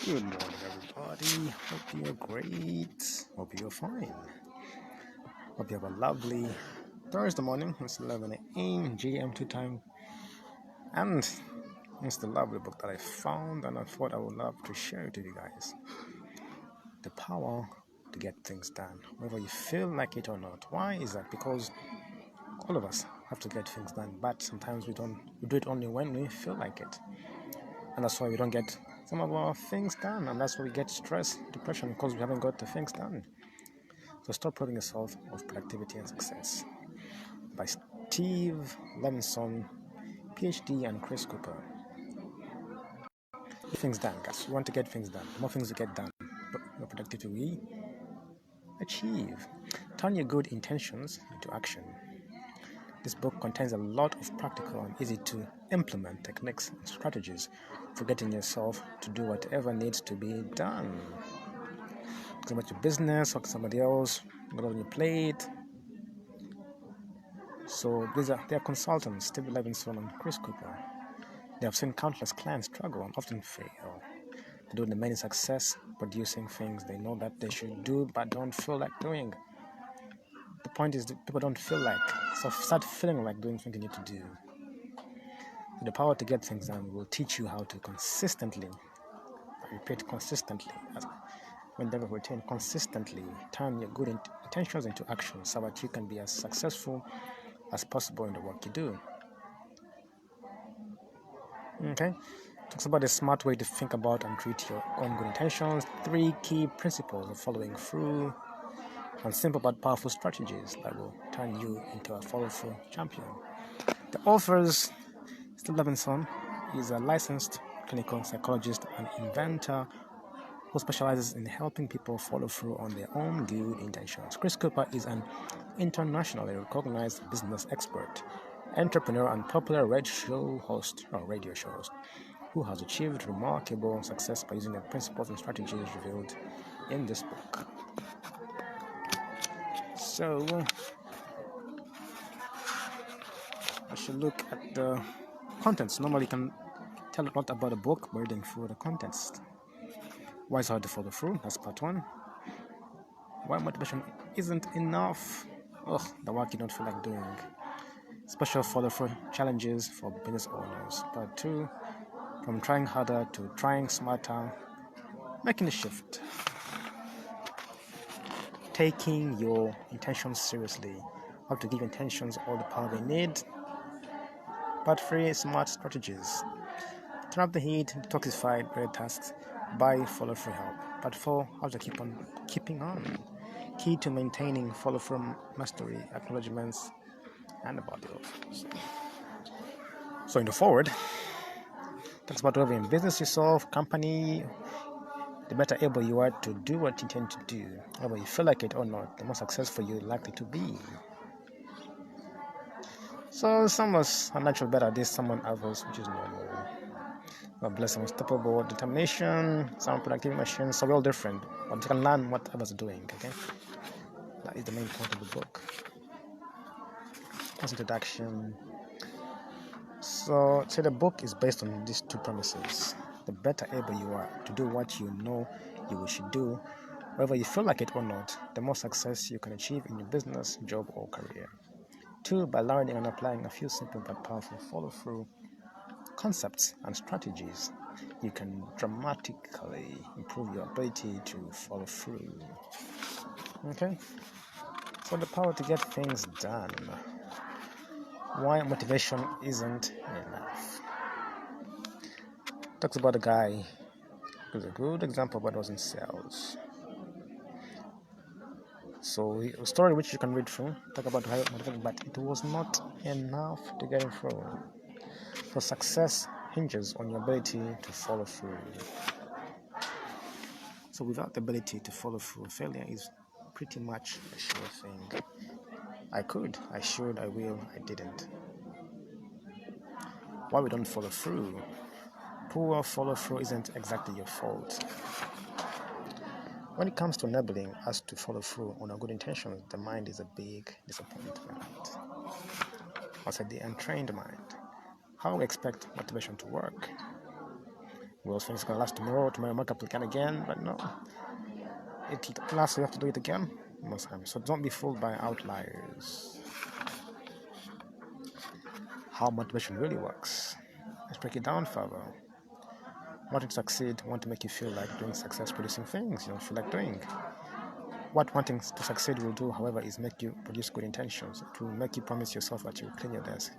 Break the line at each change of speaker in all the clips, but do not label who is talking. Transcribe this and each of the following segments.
Good morning, everybody. Hope you're great. Hope you're fine. Hope you have a lovely Thursday morning. It's 11 a.m. GMT time. And it's the lovely book that I found and I thought I would love to share it with you guys. The Power to Get Things Done, whether you feel like it or not. Why is that? Because all of us have to get things done, but sometimes we do it only when we feel like it. And that's why we don't get some of our things done, and that's why we get stress, depression, because we haven't got the things done. So stop robbing yourself of productivity and success. By Steve Levinson, PhD, and Chris Cooper. Get things done, guys. You want to get things done. The more things you get done, the more productivity we achieve. Turn your good intentions into action. This book contains a lot of practical and easy to implement techniques and strategies for getting yourself to do whatever needs to be done. It's about your business or somebody else, got on your plate. So they are consultants, Steve Levinson and Chris Cooper. They have seen countless clients struggle and often fail. They do the many success producing things they know that they should do but don't feel like doing. The point is that people don't feel like, so start feeling like doing something you need to do. The Power to Get Things Done will teach you how to consistently, when they retain consistently, turn your good intentions into action so that you can be as successful as possible in the work you do. Okay? Talks about a smart way to think about and treat your own good intentions, 3 key principles of following through, and simple but powerful strategies that will turn you into a follow-through champion. The authors, Steve Levinson, is a licensed clinical psychologist and inventor who specializes in helping people follow through on their own good intentions. Chris Cooper is an internationally recognized business expert, entrepreneur, and popular radio show host who has achieved remarkable success by using the principles and strategies revealed in this book. So, I should look at the contents. Normally, you can tell a lot about a book by reading through the contents. Why it's hard to follow through? That's part 1. Why motivation isn't enough? The work you don't feel like doing. Special follow-through challenges for business owners. Part 2. From trying harder to trying smarter, making a shift. Taking your intentions seriously. How to give intentions all the power they need. Part 3. Smart strategies. Turn up the heat, detoxify red tasks, buy follow-through help. Part 4. How to keep on keeping on. Key to maintaining follow-through mastery, acknowledgements, and about the offers. So in the forward, talks about whether in business yourself, company, the better able you are to do what you intend to do. Whether you feel like it or not, the more successful you're likely to be. So some of us are naturally better at this, someone others, which is normal. God bless some unstoppable determination, some productivity machines, so we're all different. But you can learn what others are doing, okay? That is the main point of the book. As introduction. So the book is based on these 2 premises. The better able you are to do what you know you should do, whether you feel like it or not, the more success you can achieve in your business, job, or career. 2, by learning and applying a few simple but powerful follow-through concepts and strategies, you can dramatically improve your ability to follow through. Okay? So the power to get things done. Why motivation isn't enough. Talks about a guy who's a good example but was in sales. So a story which you can read through, talk about how motivated, but it was not enough to get him through. So success hinges on your ability to follow through. So without the ability to follow through, failure is pretty much a sure thing. I could, I should, I will, I didn't. Why we don't follow through? Poor follow through isn't exactly your fault. When it comes to enabling us to follow through on our good intentions, the mind is a big disappointment. I said the untrained mind. How we expect motivation to work? Well, things gonna last tomorrow. Tomorrow, I wake up again, but no, it lasts. You have to do it again most times. So don't be fooled by outliers. How motivation really works. Let's break it down further. Wanting to succeed, want to make you feel like doing success, producing things you don't feel like doing. What wanting to succeed will do, however, is make you produce good intentions. It will make you promise yourself that you'll clean your desk.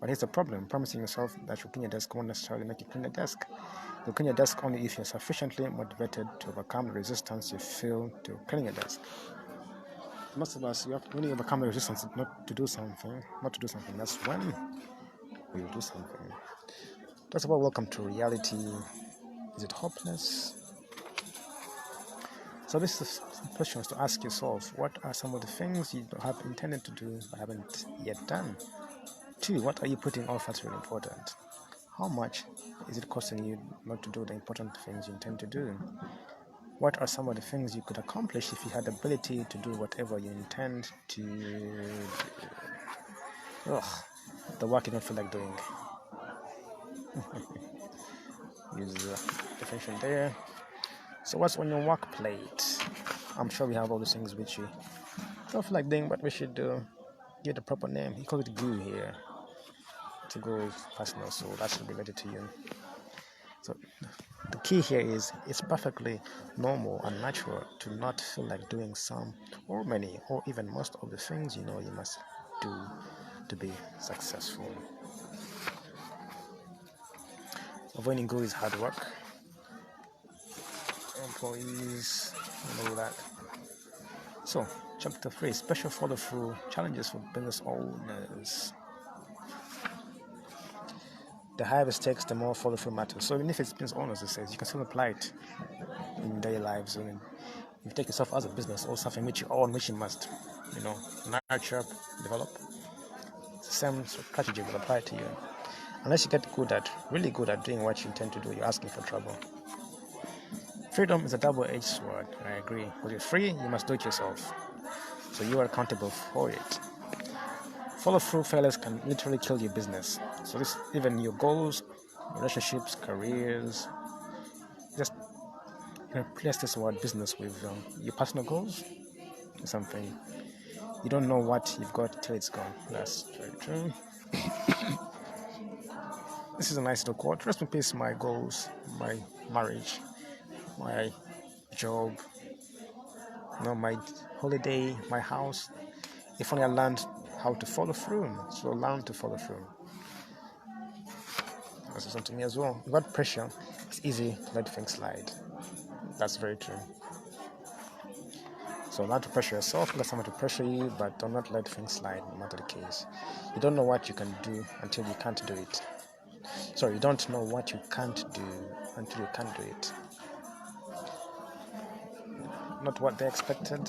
But here's the problem. Promising yourself that you'll clean your desk won't necessarily make you clean the desk. You'll clean your desk only if you're sufficiently motivated to overcome the resistance you feel to cleaning your desk. Most of us, when you overcome the resistance not to do something, that's when we will do something. First of all, welcome to reality. Is it hopeless? So this is questions to ask yourself. What are some of the things you have intended to do but haven't yet done? 2, what are you putting off that's really important? How much is it costing you not to do the important things you intend to do? What are some of the things you could accomplish if you had the ability to do whatever you intend to do? The work you don't feel like doing. Use the definition there. So what's on your work plate? I'm sure we have all these things which we don't feel like doing, but we should do. Give the proper name. He calls it GUI here. To go is personal, so that should be related to you. So the key here is it's perfectly normal and natural to not feel like doing some or many or even most of the things you know you must do to be successful. Avoiding GUI is hard work. Employees and all that. So, chapter 3, special follow-through challenges for business owners. The higher the stakes, the more follow-through matters. So even if it's business owners, it says you can still apply it in daily lives. I mean, if you take yourself as a business or something which you own, which you must, nurture, develop, it's the same strategy will apply to you. Unless you get really good at doing what you intend to do, you're asking for trouble. Freedom is a double-edged sword, I agree. When you're free, you must do it yourself. So you are accountable for it. Follow-through failures can literally kill your business. So this, even your goals, relationships, careers, just replace this word business with your personal goals or something. You don't know what you've got till it's gone. That's very true. This is a nice little quote. Rest in peace, my goals, my marriage, my job, my holiday, my house. If only I learned how to follow through. So learn to follow through. This is something to me as well. Without pressure, it's easy to let things slide. That's very true. So learn to pressure yourself, let someone to pressure you, but do not let things slide, no matter the case. You don't know what you can do until you can't do it. Sorry, you don't know what you can't do until you can't do it. Not what they expected.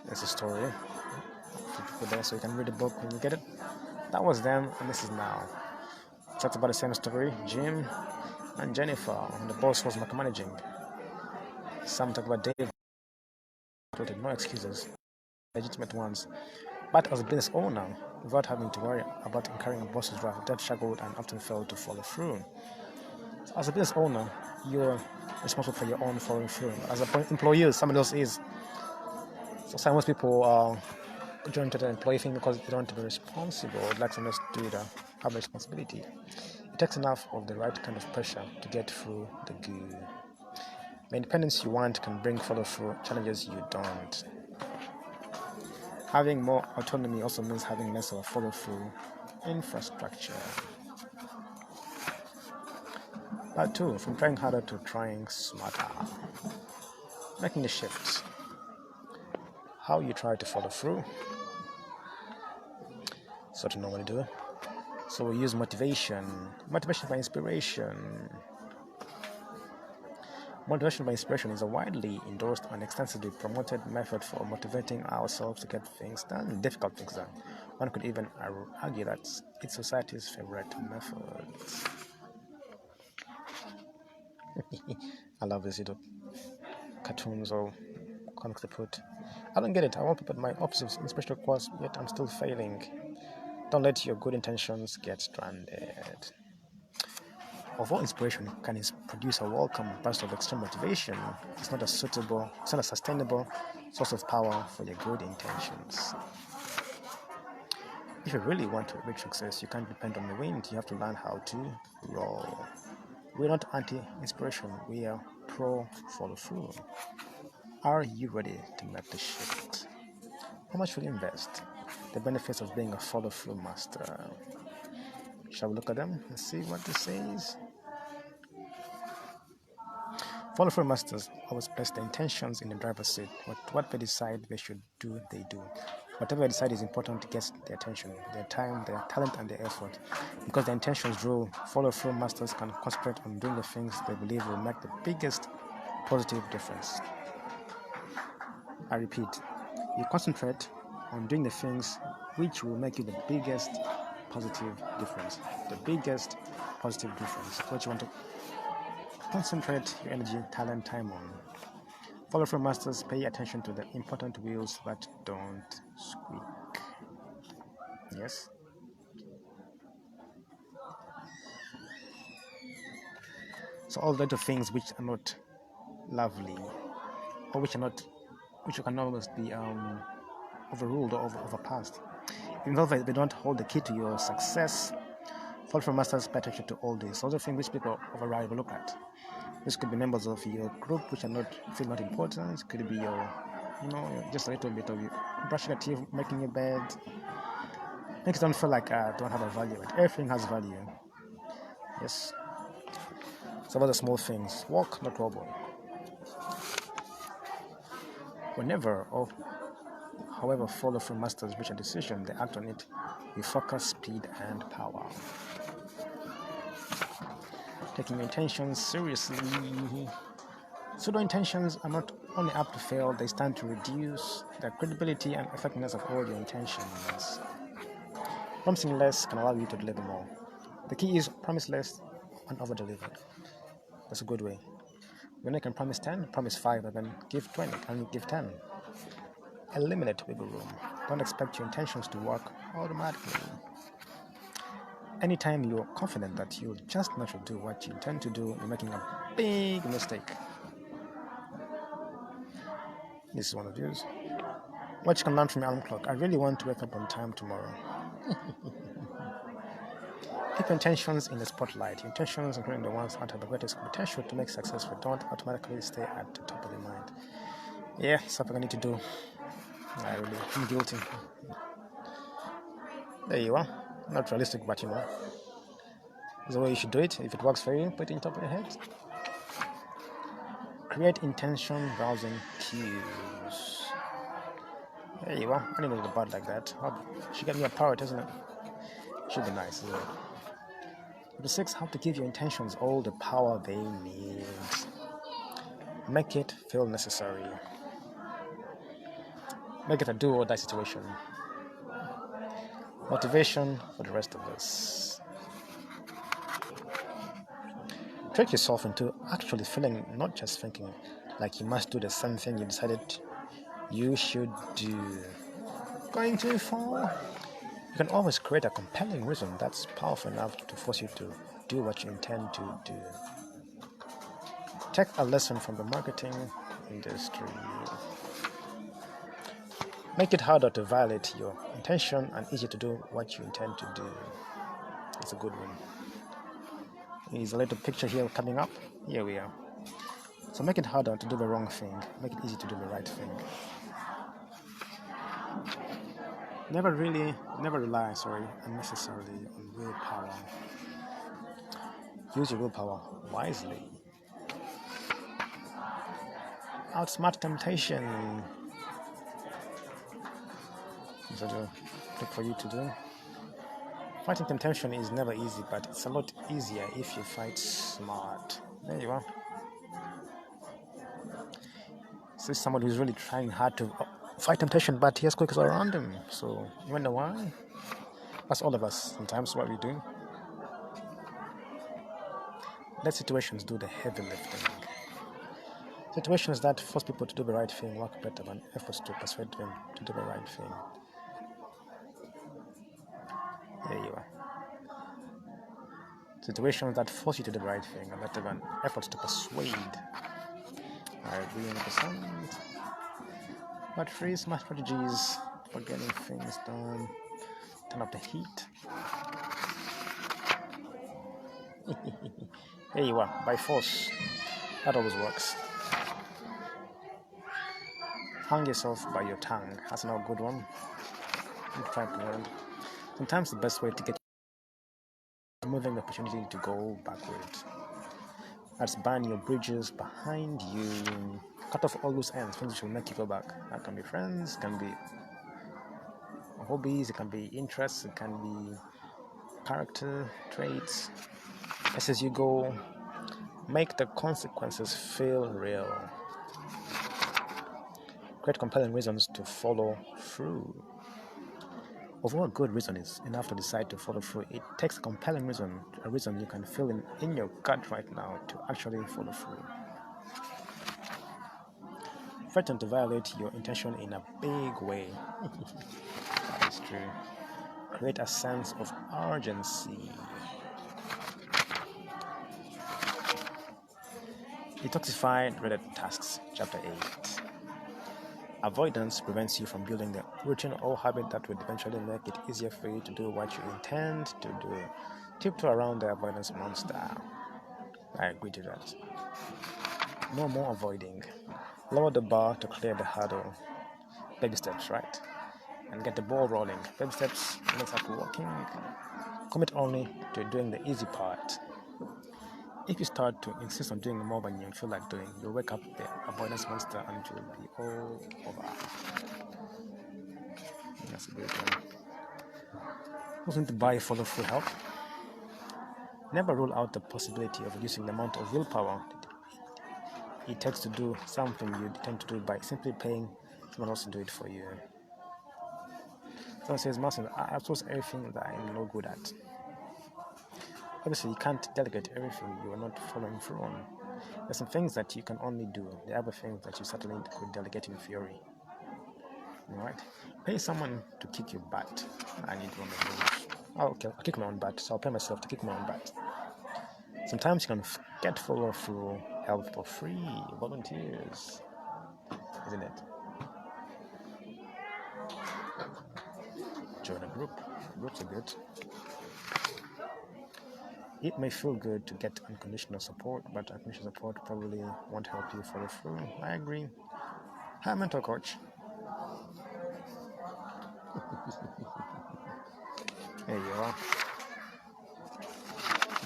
There's a story. Put there so you can read the book when you get it. That was them, and this is now. Talked about the same story. Jim and Jennifer, the boss was micromanaging. Some talk about Dave. No excuses, legitimate ones. But as a business owner, without having to worry about incurring a boss's wrath, Dave struggled and often failed to follow through. So as a business owner, you're responsible for your own following through. As an employee, somebody else is. So most people join to the employee thing because they don't want to be responsible. They'd like someone else to do it, have a responsibility. It takes enough of the right kind of pressure to get through the good. The independence you want can bring follow-through challenges you don't. Having more autonomy also means having less of a follow-through infrastructure. Part 2, from trying harder to trying smarter. Making the shift. How you try to follow through. So to know what to do. So we use motivation by inspiration. Motivation by inspiration is a widely endorsed and extensively promoted method for motivating ourselves to get things done, difficult things done. One could even argue that it's society's favorite method. I love these little cartoons or comics they put. I don't get it. I want to put my opposite inspirational quotes, yet I'm still failing. Don't let your good intentions get stranded. although inspiration can produce a welcome burst of extreme motivation, it's not a sustainable source of power for your good intentions. If you really want to reach success, you can't depend on the wind. You have to learn how to roll. We're not anti-inspiration. We are pro-follow-through. Are you ready to make the shift? How much will you invest? The benefits of being a follow-through master. Shall we look at them and see what this says? Follow-through masters always place their intentions in the driver's seat. What they decide they should do, they do. Whatever they decide is important gets their attention, their time, their talent, and their effort. Because their intentions rule, follow-through masters can concentrate on doing the things they believe will make the biggest positive difference. I repeat, you concentrate on doing the things which will make you the biggest positive difference. The biggest positive difference. What you want to concentrate your energy, talent, time on. Follow-through masters pay attention to the important wheels that don't squeak. Yes? So all the little things which are not lovely, or which can almost be overruled or overpassed. Even though they don't hold the key to your success, follow-through masters pay attention to all these. Other things which people override or look at. This could be members of your group which feel not important. It could be just a little bit of you brushing your teeth, making your bed. Make it don't feel like don't have a value. But everything has value. Yes. Some other small things. Walk, not wobble. Whenever or however follow-through masters reach a decision, they act on it with focus, speed, and power. Taking your intentions seriously. Pseudo intentions are not only apt to fail, they stand to reduce the credibility and effectiveness of all your intentions. Promising less can allow you to deliver more. The key is promise less and over-deliver. That's a good way. When you can promise 10, promise 5, and then give 20 and give 10. Eliminate wiggle room. Don't expect your intentions to work automatically. Anytime you're confident that you'll just naturally do what you intend to do, you're making a big mistake. This is one of those. What you can learn from your alarm clock. I really want to wake up on time tomorrow. Keep your intentions in the spotlight. Your intentions, including the ones that have the greatest potential to make successful, don't automatically stay at the top of your mind. Yeah, something I need to do. I'm guilty. There you are. Not realistic, but it's the way you should do it. If it works for you, put it on top of your head. Create intention browsing cues. There you are. I didn't know the bud like that. Should get me a parrot, isn't it? Should be nice, isn't it? Number 6, how to give your intentions all the power they need. Make it feel necessary. Make it a do or die situation. Motivation for the rest of us. Trick yourself into actually feeling, not just thinking, like you must do the same thing you decided you should do. Going too far? You can always create a compelling reason that's powerful enough to force you to do what you intend to do. Take a lesson from the marketing industry. Make it harder to violate your intention and easier to do what you intend to do. It's a good one. Here's a little picture here coming up. Here we are. So make it harder to do the wrong thing. Make it easy to do the right thing. Never rely unnecessarily on willpower. Use your willpower wisely. Outsmart temptation. Is that a tip for you to do? Fighting temptation is never easy, but it's a lot easier if you fight smart. There you are. This is someone who's really trying hard to fight temptation, but he has quickers all around him. So you wonder why? That's all of us. Sometimes what we do. Let situations do the heavy lifting. Situations that force people to do the right thing work better than efforts to persuade them to do the right thing. There you are. situations that force you to do the right thing and not even efforts to persuade. I agree 100%. But three smart strategies for getting things done. Turn up the heat. Here you are, by force. That always works. Hang yourself by your tongue. That's not a good one. Try to learn. Sometimes the best way to get moving the opportunity to go backwards. That's burn your bridges behind you. Cut off all loose ends, things which will make you go back. That can be friends, can be hobbies, it can be interests, it can be character traits. As you go, make the consequences feel real. Create compelling reasons to follow through. Although a good reason is enough to decide to follow through, it takes a compelling reason, a reason you can feel in your gut right now to actually follow through. Threaten to violate your intention in a big way. That is true. Create a sense of urgency. Detoxify dreaded tasks, Chapter 8. Avoidance prevents you from building the routine or habit that would eventually make it easier for you to do what you intend to do. Tiptoe around the avoidance monster. I agree to that. No more avoiding. Lower the bar to clear the hurdle. Baby steps, right? And get the ball rolling. Baby steps makes up walking. Commit only to doing the easy part. If you start to insist on doing more than you feel like doing, you'll wake up the avoidance monster and it will be all over. That's a good one. Looking to buy follow-through help. Never rule out the possibility of reducing the amount of willpower it takes to do something you tend to do by simply paying someone else to do it for you. Someone says, Martin, I outsource everything that I'm no good at. Obviously, you can't delegate everything you are not following through on. There's some things that you can only do. There are other things that you certainly could delegate in theory. Alright? Pay someone to kick your butt. I need one of those. Oh, okay, I'll kick my own butt, so I'll pay myself to kick my own butt. Sometimes you can get follow through help for free. Volunteers. Isn't it? Join a group. Groups are good. It may feel good to get unconditional support, but unconditional support probably won't help you follow through. I agree. Hi, mentor coach. There you are.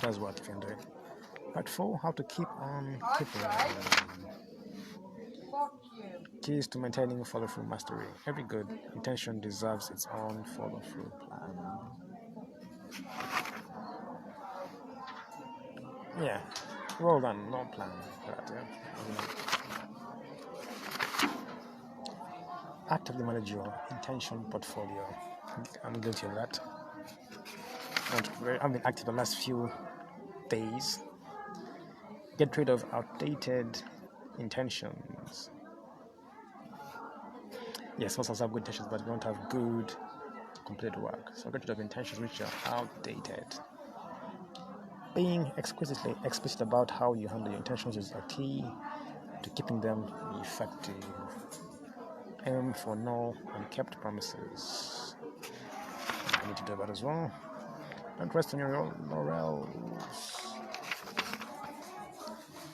That's what you can do. Part 4, how to keep on keeping on. Keys to maintaining follow-through mastery. Every good intention deserves its own follow-through plan. Yeah, well done, no plan for that, yeah. Actively manage your intention portfolio. I'm guilty of that. I've been active the last few days. Get rid of outdated intentions. Yes, most of us have good intentions, but we don't have good completed work. So get rid of intentions which are outdated. Being exquisitely explicit about how you handle your intentions is a key to keeping them effective. Aim for no unkept promises. I need to do that as well. Don't rest on your laurels.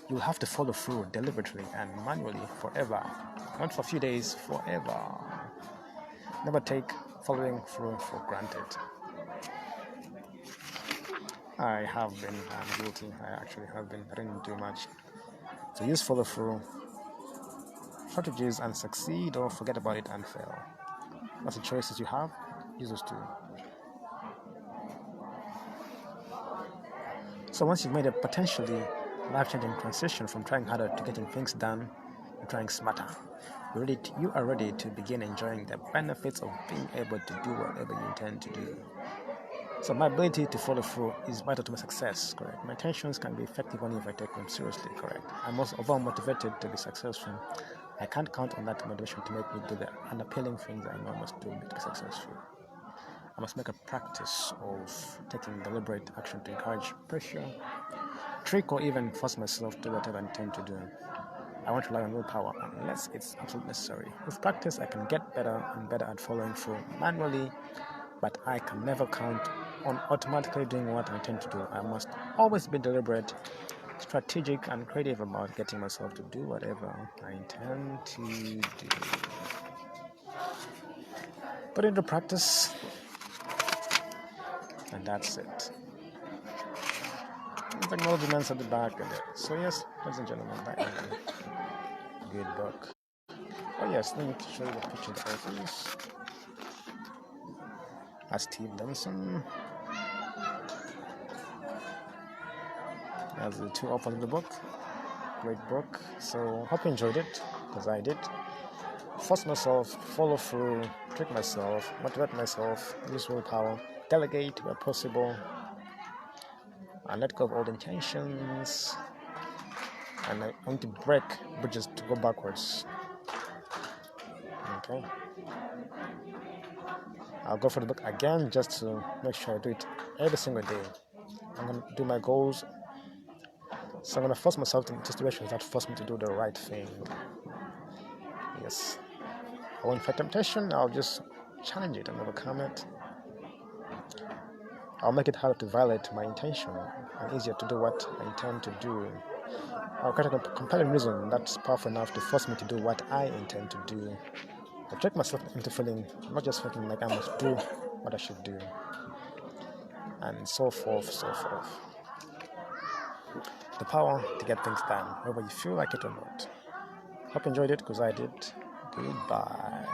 You'll have to follow through deliberately and manually forever. Not for a few days, forever. Never take following through for granted. I have been, I'm guilty. I actually have been. I didn't do much. So use follow through strategies and succeed, or forget about it and fail. That's the choices you have. Use those two. So once you've made a potentially life-changing transition from trying harder to getting things done and trying smarter, you are ready to begin enjoying the benefits of being able to do whatever you intend to do. So my ability to follow through is vital to my success, correct? My intentions can be effective only if I take them seriously, correct? Although I'm motivated to be successful, I can't count on that motivation to make me do the unappealing things I know I must do to be successful. I must make a practice of taking deliberate action to encourage pressure, trick, or even force myself to do whatever I intend to do. I want to rely on willpower unless it's absolutely necessary. With practice, I can get better and better at following through manually, but I can never count on automatically doing what I intend to do. I must always be deliberate, strategic, and creative about getting myself to do whatever I intend to do. Put into practice, and that's it. Acknowledgements at the back of it. So yes, ladies and gentlemen, that is a good book. Oh yes, let me show you the picture of the authors. That's Steve Levinson. That's the two authors of the book. Great book. So hope you enjoyed it, because I did. Force myself, follow through, trick myself, motivate myself, use willpower, delegate where possible, and let go of old intentions. And I want to break bridges to go backwards. Okay. I'll go for the book again just to make sure I do it every single day. I'm going to do my goals. So I'm going to force myself in situations that force me to do the right thing. Yes. I won't fight temptation. I'll just challenge it and overcome it. I'll make it harder to violate my intention and easier to do what I intend to do. I'll create a compelling reason that's powerful enough to force me to do what I intend to do. I'll trick myself into feeling, not just feeling like I must do what I should do. And so forth, so forth. The power to get things done, whether you feel like it or not. Hope you enjoyed it, because I did. Goodbye.